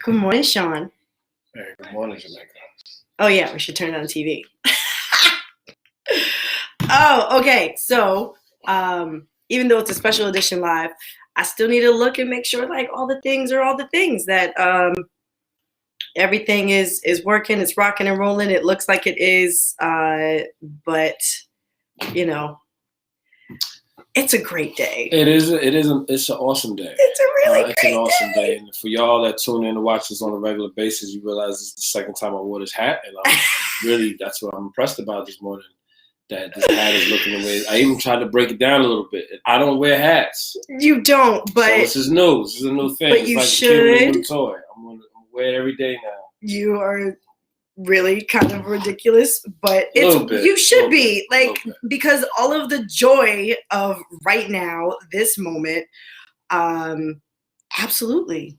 Good morning, Sean. Hey, good morning, Jamaica. Oh, yeah, we should turn it on TV. Oh, okay. So, even though it's a special edition live, I still need to look and make sure like all the things are all the things that everything is working, it's rocking and rolling. It looks like it is, but you know, it's a great day. It's an awesome day. It's a really great It's an awesome day. And for y'all that tune in to watch this on a regular basis, you realize it's the second time I wore this hat, and that's what I'm impressed about this morning. That this hat is looking the way. I even tried to break it down a little bit. I don't wear hats. You don't, but so this is new. This is a new thing. But it's you like should. A kid with a new toy. I'm gonna wear it every day now. You are really kind of ridiculous, but you should be like, because all of the joy of right now, this moment, absolutely.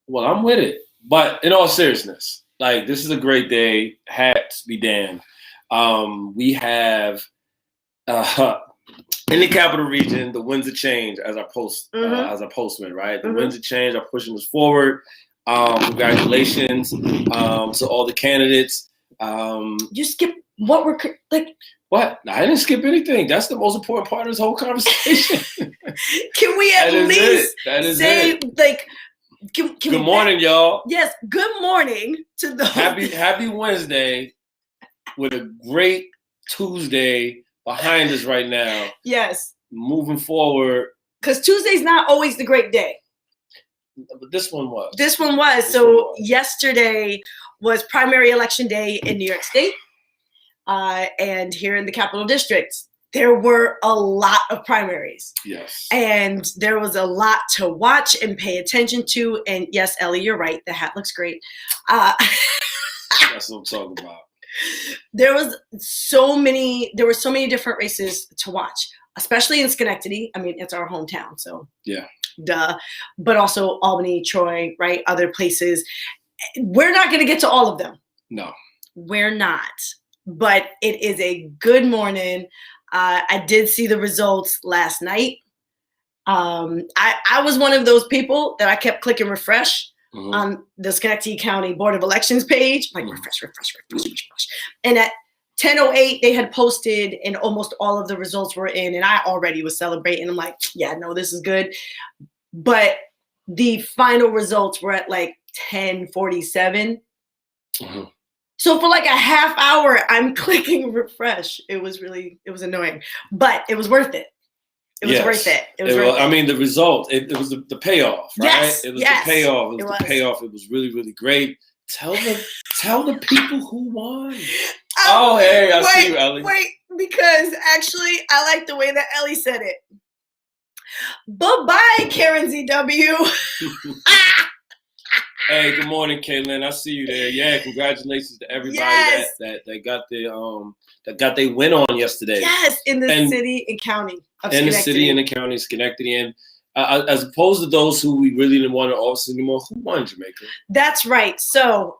Well, I'm with it, but in all seriousness, like this is a great day. Hats be damned. We have in the capital region, the winds of change as our postman, right? The winds of change are pushing us forward. Congratulations to all the candidates. You skip what we're like. What? I didn't skip anything. That's the most important part of this whole conversation. Can we at least say like? Good morning, y'all. Yes, good morning to the happy Wednesday with a great Tuesday behind us right now. Yes. Moving forward. Because Tuesday's not always the great day. But this one was. So yesterday was primary election day in New York State. And here in the Capital District, there were a lot of primaries. Yes. And there was a lot to watch and pay attention to. And yes, Ellie, you're right. The hat looks great. That's what I'm talking about. There were so many different races to watch, especially in Schenectady. I mean, it's our hometown, so yeah, duh. But also Albany, Troy, right? Other places. We're not going to get to all of them. No, we're not. But it is a good morning. I did see the results last night. I was one of those people that I kept clicking refresh. On the Schenectady County Board of Elections page, like refresh. And at 10:08, they had posted, and almost all of the results were in, and I already was celebrating. I'm like, yeah, no, this is good. But the final results were at like 10:47. So for like a half hour, I'm clicking refresh. It was annoying, but it was worth it. It was worth it. I mean, the result, it was the payoff, right? Yes, it was the payoff. It was the payoff. It was really, really great. Tell the people who won. Oh, hey, I see you, Ellie. Wait, because actually, I like the way that Ellie said it. Bye-bye, Karen ZW. Hey, good morning, Caitlin. I see you there. Yeah, congratulations to everybody that got their win on yesterday. Yes, in the city and county of Schenectady. In the city and the county of Schenectady. And as opposed to those who we really didn't want to office anymore, who won, Jamaica? That's right. So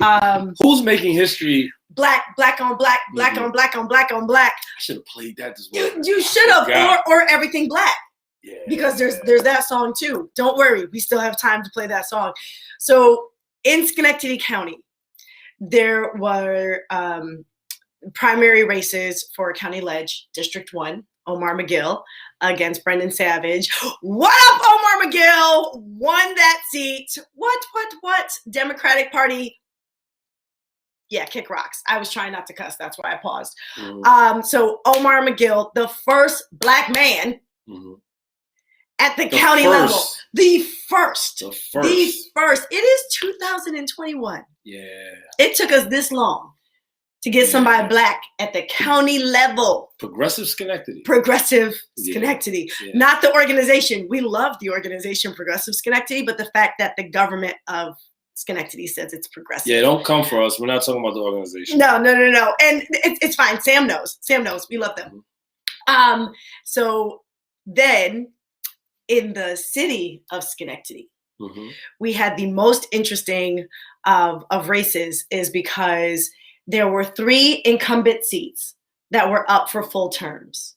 who's making history? Black on black, black on black on black on black. I should have played that this morning. You should have, or everything black. Yeah. Because there's that song too. Don't worry, we still have time to play that song. So in Schenectady County, there were primary races for County Ledge, District 1, Omar McGill against Brendan Savage. What up, Omar McGill? Won that seat. What? Democratic Party. Yeah, kick rocks. I was trying not to cuss. That's why I paused. So Omar McGill, the first black man at the county level. The first. It is 2021. Yeah. It took us this long to get somebody black at the county level. Progressive Schenectady. Yeah. Not the organization. We love the organization Progressive Schenectady, but the fact that the government of Schenectady says it's progressive. Yeah, don't come for us. We're not talking about the organization. No. And it's fine. Sam knows. We love them. So then in the city of Schenectady, we had the most interesting of races is because there were 3 incumbent seats that were up for full terms.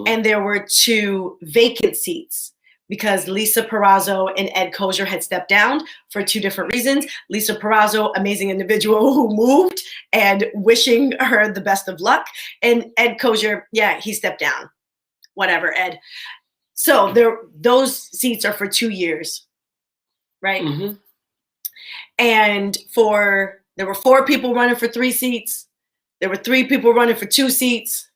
And there were 2 vacant seats because Lisa Perazzo and Ed Kosher had stepped down for two different reasons. Lisa Perazzo, amazing individual who moved, and wishing her the best of luck. And Ed Kosher, yeah, he stepped down. Whatever, Ed. So those seats are for 2 years, right? Mm-hmm. And there were 4 people running for 3 seats. There were 3 people running for 2 seats.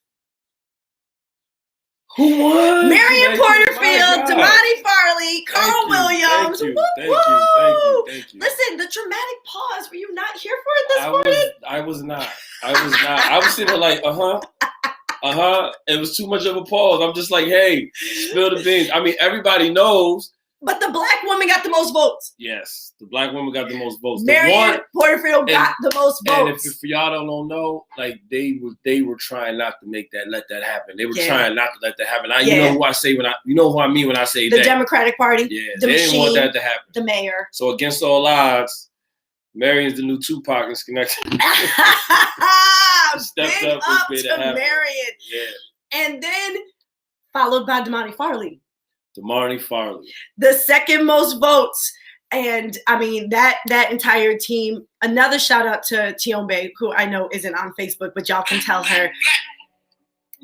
Who won? Marion Porterfield, Damani Farley, Carl Williams. Thank you. Listen, the dramatic pause. Were you not here for it this morning? I was not. I was sitting there like, It was too much of a pause. I'm just like, hey, spill the beans. I mean, everybody knows. But the black woman got the most votes. Yes, the black woman got the most votes. Marion Porterfield got the most votes. And if y'all don't know, like they were trying not to let that happen. They were trying not to let that happen. You know who I say you know who I mean when I say the that. Democratic Party. Yeah, the they machine, didn't want that to happen. The mayor. So against all odds, Marion's the new Tupac in Schenectady. Stepped up to Marion. Yeah. And then followed by Damani Farley. Damani Farley. The second most votes. And I mean, that entire team. Another shout out to Tiombe, who I know isn't on Facebook, but y'all can tell her.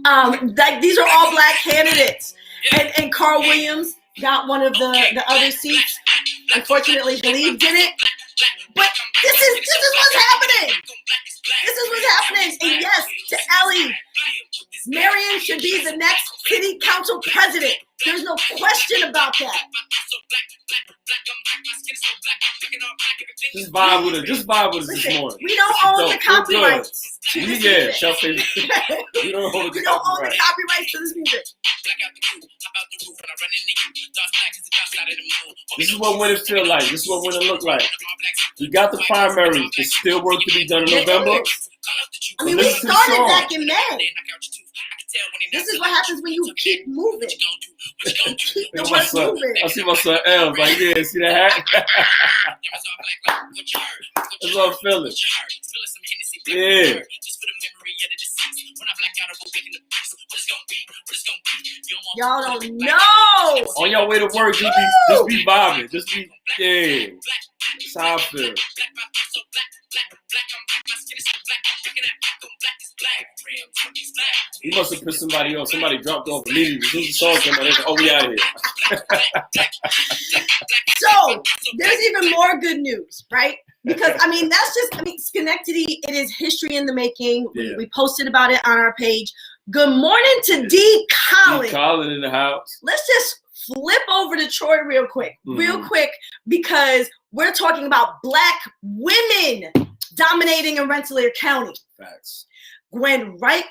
Like these are all black candidates. And Carl Williams got one of the other seats. Unfortunately, Believe didn't. But this is what's happening. This is what's happening. And yes, to Ellie, Marion should be the next city council president. There's no question about that. Just vibe with it. Just vibe with it this morning. We don't own the copyrights. Yeah, Chelsea. We don't own the copyrights to this music. This is what winning feel like. This is what winning look like. We got the primaries. There's still work to be done in November. I mean, we started back in May. This is what happens when you keep moving. Keep the work moving. I see my son L. Like, yeah, see that hat? That's what I'm feeling. Yeah. Y'all don't know. On your way to work, just be vibing. Just be, yeah. That's how I feel. He must have pissed somebody off. Somebody dropped off immediately. As soon as the song came out, they said, oh, we out of here. So, there's even more good news, right? Because, I mean, Schenectady, it is history in the making. Yeah. We posted about it on our page. Good morning to D. Collin. D. Collin in the house. Let's just flip over to Troy real quick, because we're talking about black women dominating in Rensselaer County. Facts. Gwen Wright,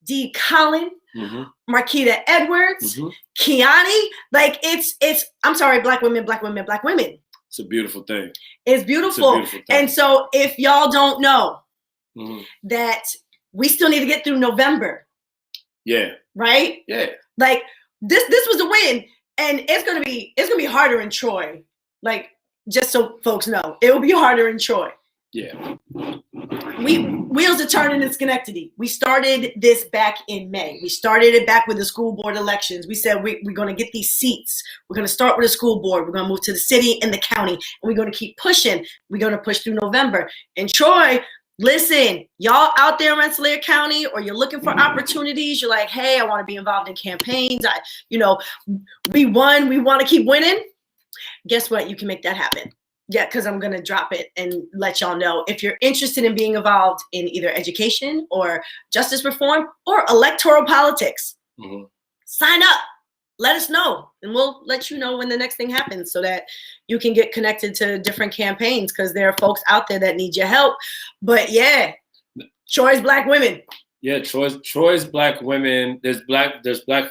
D. Collin, Marquita Edwards, Kiani. Like I'm sorry, black women. It's a beautiful thing. It's beautiful. And so if y'all don't know that we still need to get through November. Yeah. Right? Yeah. Like this was a win. And it's gonna be harder in Troy. Like, just so folks know, it will be harder in Troy. Yeah. Wheels are turning in Schenectady. We started this back in May. We started it back with the school board elections. We said we're going to get these seats. We're going to start with the school board. We're going to move to the city and the county. And we're going to keep pushing. We're going to push through November. And Troy, listen, y'all out there in Rensselaer County, or you're looking for opportunities. You're like, hey, I want to be involved in campaigns. We won. We want to keep winning. Guess what? You can make that happen. Yeah, because I'm going to drop it and let y'all know. If you're interested in being involved in either education or justice reform or electoral politics, sign up. Let us know. And we'll let you know when the next thing happens so that you can get connected to different campaigns, because there are folks out there that need your help. But yeah, Troy's black women. Yeah, Troy's black women. There's black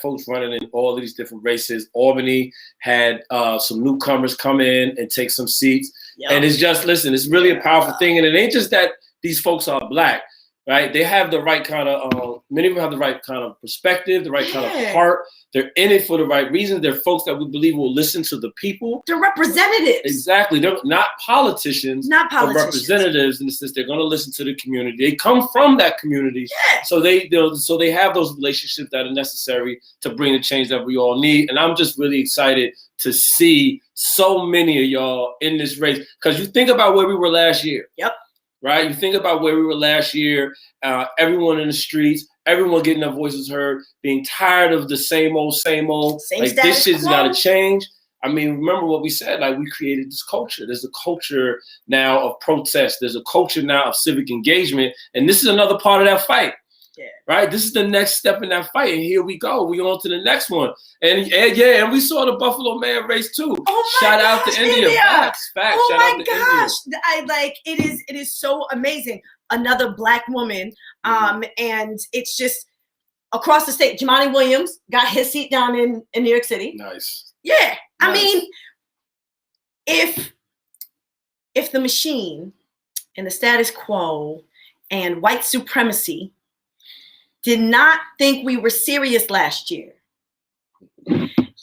folks running in all these different races. Albany had some newcomers come in and take some seats. Yep. And it's just, listen, it's really a powerful thing. And it ain't just that these folks are black. right? They have the right kind of, many of them have the right kind of perspective, the right kind of heart. They're in it for the right reasons. They're folks that we believe will listen to the people. They're representatives. Exactly. They're not politicians, but representatives in the sense they're going to listen to the community. They come from that community. Yeah. So they have those relationships that are necessary to bring the change that we all need. And I'm just really excited to see so many of y'all in this race. Because you think about where we were last year. Yep. Right? You think about where we were last year, everyone in the streets, everyone getting their voices heard, being tired of the same old. Like, this shit's got to change. I mean, remember what we said, like, we created this culture. There's a culture now of protest. There's a culture now of civic engagement. And this is another part of that fight. Yeah. Right? This is the next step in that fight. And here we go. We on to the next one. And we saw the Buffalo Mayor race too. Oh Shout out to India. Facts. Oh Shout my out to gosh. India. It is so amazing. Another Black woman. And it's just across the state. Jumaane Williams got his seat down in New York City. Nice. Yeah. Nice. I mean, if the machine and the status quo and white supremacy did not think we were serious last year,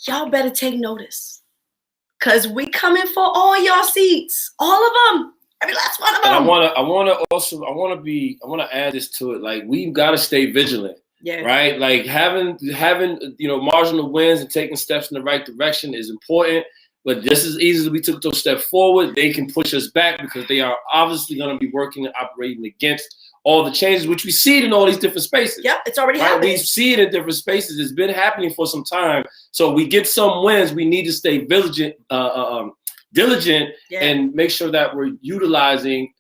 y'all better take notice. Cause we coming for all y'all seats. All of them. Every last one of them. And I wanna add this to it. Like, we've got to stay vigilant. Yeah. Right? Like, having marginal wins and taking steps in the right direction is important. But just as easy as we took those steps forward, they can push us back because they are obviously going to be working and operating against all the changes, which we see it in all these different spaces. Yep, it's already happening. We see it in different spaces. It's been happening for some time. So we get some wins. We need to stay diligent and make sure that we're utilizing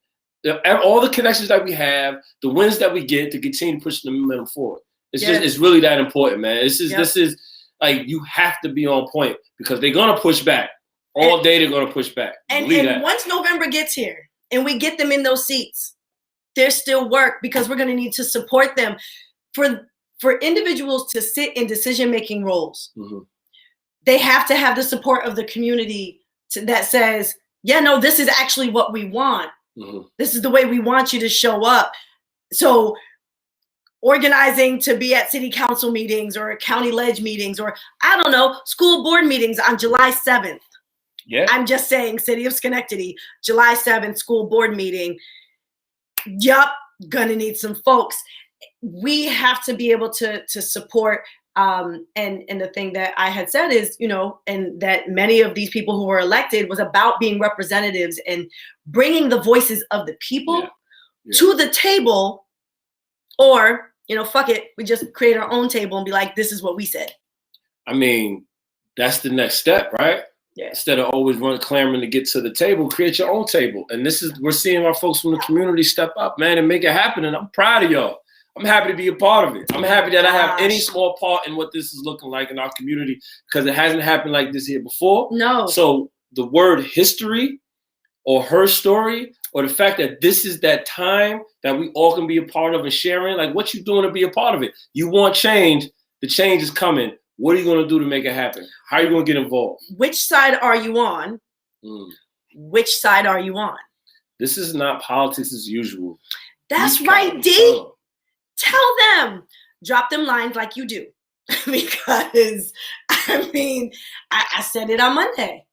all the connections that we have, the wins that we get to continue pushing the momentum forward. It's really that important, man. This is like, you have to be on point because they're gonna push back all day. They're gonna push back. And once November gets here and we get them in those seats, there's still work because we're gonna need to support them. For individuals to sit in decision-making roles, they have to have the support of the community that says, yeah, no, this is actually what we want. This is the way we want you to show up. So organizing to be at city council meetings or county ledge meetings or, I don't know, school board meetings on July 7th. Yeah. I'm just saying, City of Schenectady, July 7th, school board meeting. Yup, gonna need some folks. We have to be able to support. And the thing that I had said is, and that many of these people who were elected was about being representatives and bringing the voices of the people to the table. Or, fuck it, we just create our own table and be like, this is what we said. I mean, that's the next step, right? Yeah. Instead of always clamoring to get to the table, create your own table. And we're seeing our folks from the community step up, man, and make it happen. And I'm proud of y'all. I'm happy to be a part of it. I'm happy that I have any small part in what this is looking like in our community because it hasn't happened like this here before. No. So the word history or her story or the fact that this is that time that we all can be a part of and sharing, like, what you doing to be a part of it? You want change. The change is coming. What are you going to do to make it happen? How are you going to get involved? Which side are you on? Which side are you on? This is not politics as usual. That's right, D. Tell them. Drop them lines like you do. Because, I mean, I said it on Monday.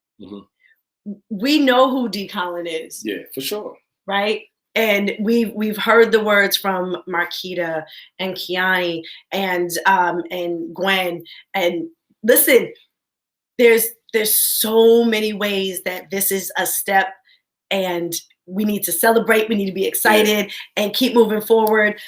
We know who D. Collin is. Yeah, for sure. Right? And we've heard the words from Marquita and Kiani and Gwen. And listen, there's so many ways that this is a step, and we need to celebrate. We need to be excited and keep moving forward.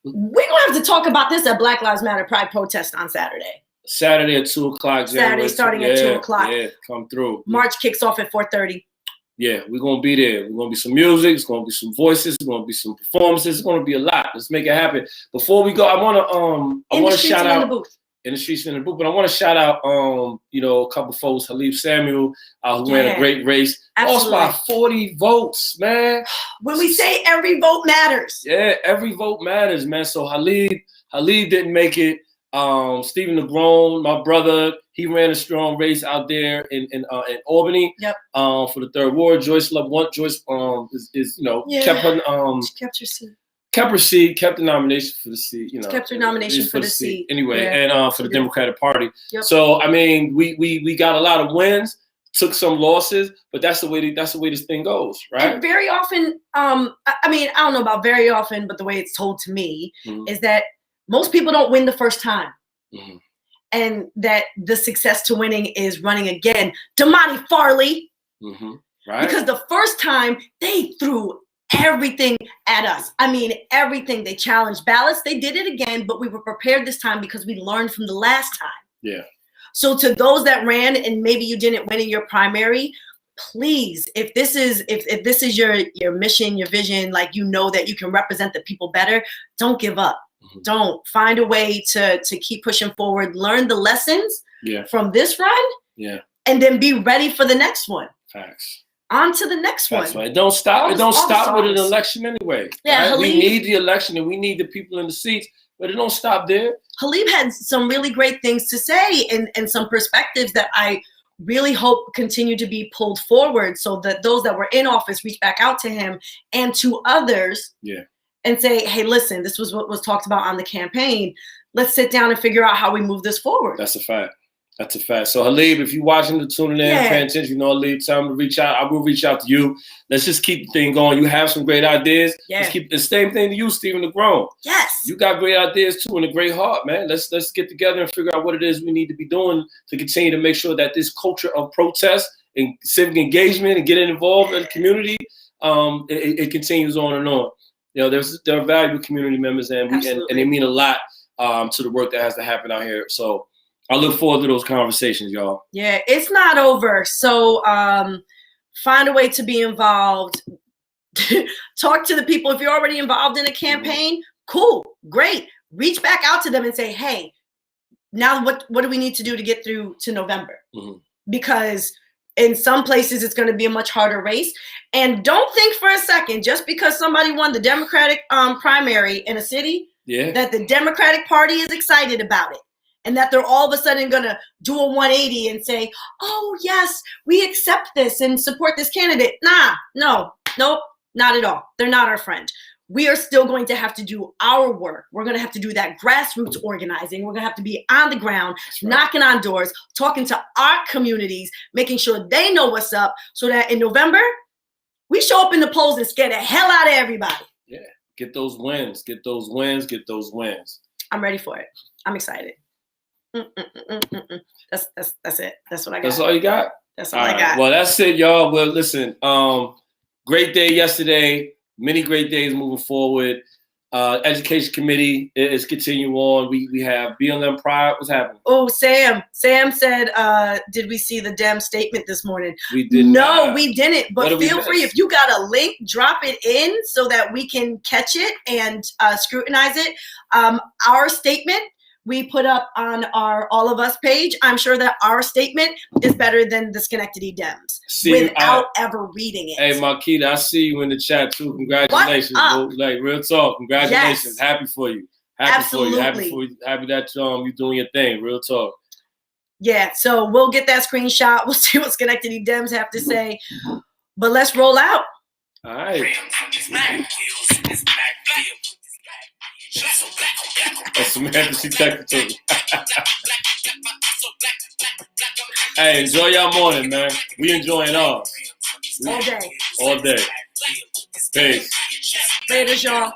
We're gonna have to talk about this at Black Lives Matter Pride protest on Saturday. Saturday at 2:00. Saturday starting at 2:00. Yeah, come through. March kicks off at 4:30. Yeah, we're gonna be there. We're gonna be some music. It's gonna be some voices. It's gonna be some performances. It's gonna be a lot. Let's make it happen. Before we go, I wanna shout out in the streets in the booth, but I want to shout out a couple folks, Halib Samuel, who ran a great race. Lost by 40 votes, man. When we say every vote matters. Yeah, every vote matters, man. So Halib didn't make it. Stephen Negron, my brother, he ran a strong race out there in Albany. Yep. For the third ward. Joyce kept her she kept her seat. kept her seat, kept the nomination for the seat. You know, kept her nomination for the seat. Anyway, Yeah. and for the Democratic Party. Yep. So I mean, we got a lot of wins, took some losses, but that's the way this thing goes, right? And very often, I mean, I don't know about very often, but the way it's told to me is that most people don't win the first time. And that the success to winning is running again. Damani Farley. Right. Because the first time they threw everything at us. I mean, everything. They challenged ballots. They did it again, but we were prepared this time because we learned from the last time. Yeah. So to those that ran and maybe you didn't win in your primary, please, if this is your mission, your vision, like you know that you can represent the people better, don't give up. Don't. Find a way to keep pushing forward. Learn the lessons from this run. Yeah. And then be ready for the next one. Facts. On to the next one. Right. Don't stop. It don't stop with an election anyway. Yeah, right? We need the election and we need the people in the seats, but it don't stop there. Halib had some really great things to say and some perspectives that I really hope continue to be pulled forward so that those that were in office reach back out to him and to others. Yeah. And say, hey, listen, this was what was talked about on the campaign. Let's sit down and figure out how we move this forward. That's a fact. That's a fact. So Halib, if you're watching and tuning in, paying attention, you know, Halib, tell him to reach out. I will reach out to you. Let's just keep the thing going. You have some great ideas. Yeah. Let's keep the same thing to you, Stephen DeGrone. Yes. You got great ideas too and a great heart, man. Let's get together and figure out what it is we need to be doing to continue to make sure that this culture of protest and civic engagement and getting involved in the community, it continues on and on. You know, there are valuable community members and they mean a lot to the work that has to happen out here. So I look forward to those conversations, y'all. Yeah, it's not over. So find a way to be involved. Talk to the people. If you're already involved in a campaign, cool, great. Reach back out to them and say, hey, now what do we need to do to get through to November? Because in some places, it's going to be a much harder race. And don't think for a second, just because somebody won the Democratic primary in a city, that the Democratic Party is excited about it. And that they're all of a sudden going to do a 180 and say, oh, yes, we accept this and support this candidate. Nope, not at all. They're not our friend. We are still going to have to do our work. We're going to have to do that grassroots organizing. We're going to have to be on the ground, knocking on doors, talking to our communities, making sure they know what's up so that in November, we show up in the polls and scare the hell out of everybody. Yeah, get those wins, get those wins, get those wins. I'm ready for it. I'm excited. That's it. That's what I got. That's all you got? That's all I got. Well, that's it, y'all. Well, listen, great day yesterday. Many great days moving forward. Education committee is continuing on. We have BLM Pride. What's happening? Oh, Sam said, did we see the Dem statement this morning? We did not. No, we didn't. But feel free, if you got a link, drop it in so that we can catch it and scrutinize it. Our statement we put up on our All of Us page. I'm sure that our statement is better than the Schenectady Dems without ever reading it. Hey, Marquita, I see you in the chat too. Congratulations. Like real talk. Congratulations. Yes. Happy for you. Absolutely. Happy that you're doing your thing. Real talk. Yeah, so we'll get that screenshot. We'll see what Schenectady Dems have to say. But let's roll out. All right. That's Samantha, she texted to me. Hey, enjoy your morning, man. We enjoying ours. All day. All day. Peace. Later, y'all.